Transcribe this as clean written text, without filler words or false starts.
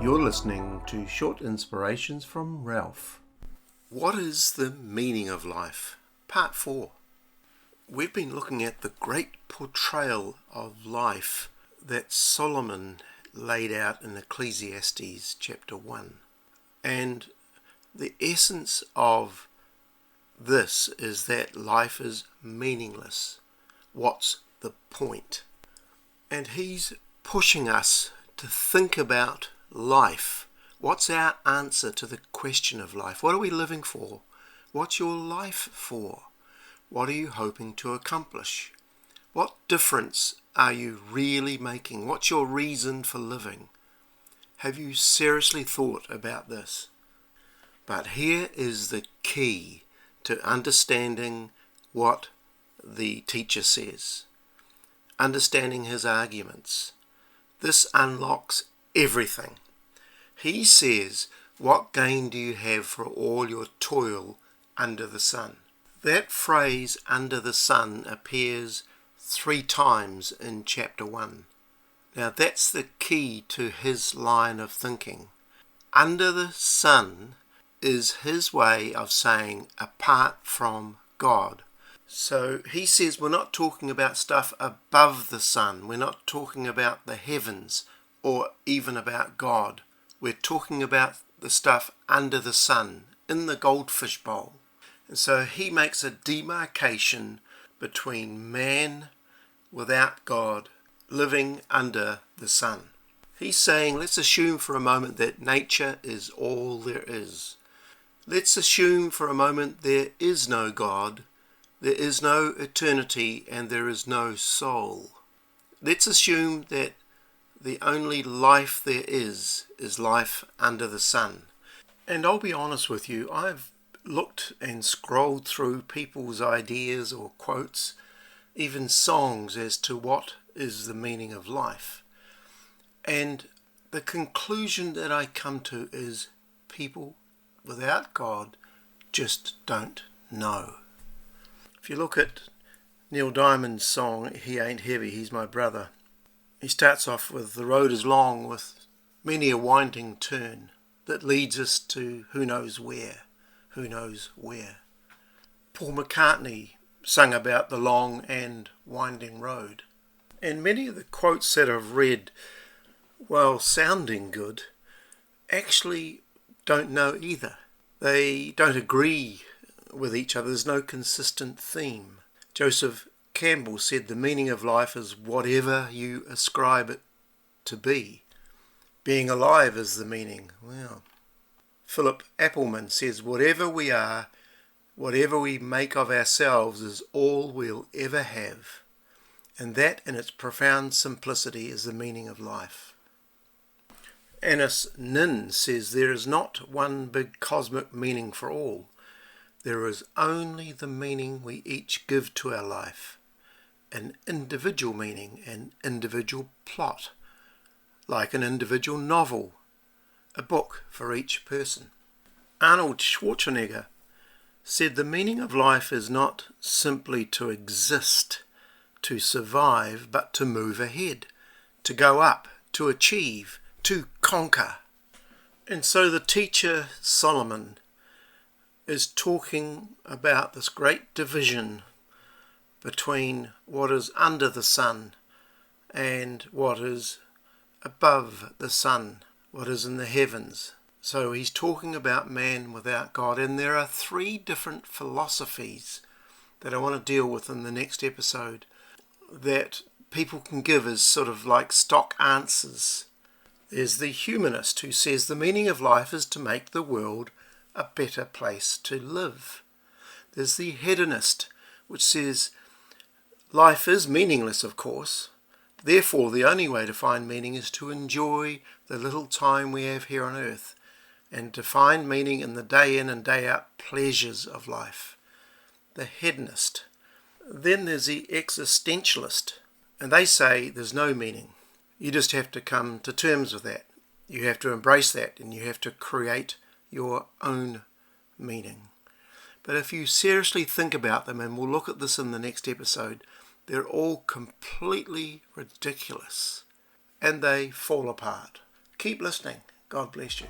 You're listening to Short Inspirations from Ralph. What is the meaning of life? Part 4. We've been looking at the great portrayal of life that Solomon laid out in Ecclesiastes chapter 1. And the essence of this is that life is meaningless. What's the point? And he's pushing us to think about life. What's our answer to the question of life? What are we living for? What's your life for? What are you hoping to accomplish? What difference are you really making? What's your reason for living? Have you seriously thought about this? But here is the key to understanding what the teacher says, understanding his arguments. This unlocks everything. He says, what gain do you have for all your toil under the sun? That phrase, under the sun, appears 3 times in chapter 1. Now that's the key to his line of thinking. Under the sun is his way of saying apart from God. So he says we're not talking about stuff above the sun. We're not talking about the heavens or even about God. We're talking about the stuff under the sun, in the goldfish bowl. And so he makes a demarcation between man without God living under the sun. He's saying, let's assume for a moment that nature is all there is. Let's assume for a moment there is no God, there is no eternity, and there is no soul. Let's assume that the only life there is life under the sun. And I'll be honest with you, I've looked and scrolled through people's ideas or quotes, even songs, as to what is the meaning of life. And the conclusion that I come to is people without God just don't know. If you look at Neil Diamond's song, He Ain't Heavy, He's My Brother, he starts off with, the road is long with many a winding turn that leads us to who knows where. Paul McCartney sung about the long and winding road. And many of the quotes that I've read, while sounding good, actually don't know either. They don't agree with each other. There's no consistent theme. Joseph Campbell said the meaning of life is whatever you ascribe it to be. Being alive is the meaning. Wow. Philip Appleman says whatever we are, whatever we make of ourselves is all we'll ever have. And that in its profound simplicity is the meaning of life. Annis Nin says there is not one big cosmic meaning for all. There is only the meaning we each give to our life. An individual meaning, an individual plot, like an individual novel, a book for each person. Arnold Schwarzenegger said the meaning of life is not simply to exist, to survive, but to move ahead, to go up, to achieve, to conquer. And so the teacher Solomon is talking about this great division between what is under the sun and what is above the sun, what is in the heavens. So he's talking about man without God, and there are 3 different philosophies that I want to deal with in the next episode that people can give as sort of like stock answers. There's the humanist who says the meaning of life is to make the world a better place to live. There's the hedonist, which says life is meaningless, of course. Therefore, the only way to find meaning is to enjoy the little time we have here on earth and to find meaning in the day in and day out pleasures of life. The hedonist. Then there's the existentialist, and they say there's no meaning. You just have to come to terms with that. You have to embrace that, and you have to create your own meaning. But if you seriously think about them, and we'll look at this in the next episode, they're all completely ridiculous, and they fall apart. Keep listening. God bless you.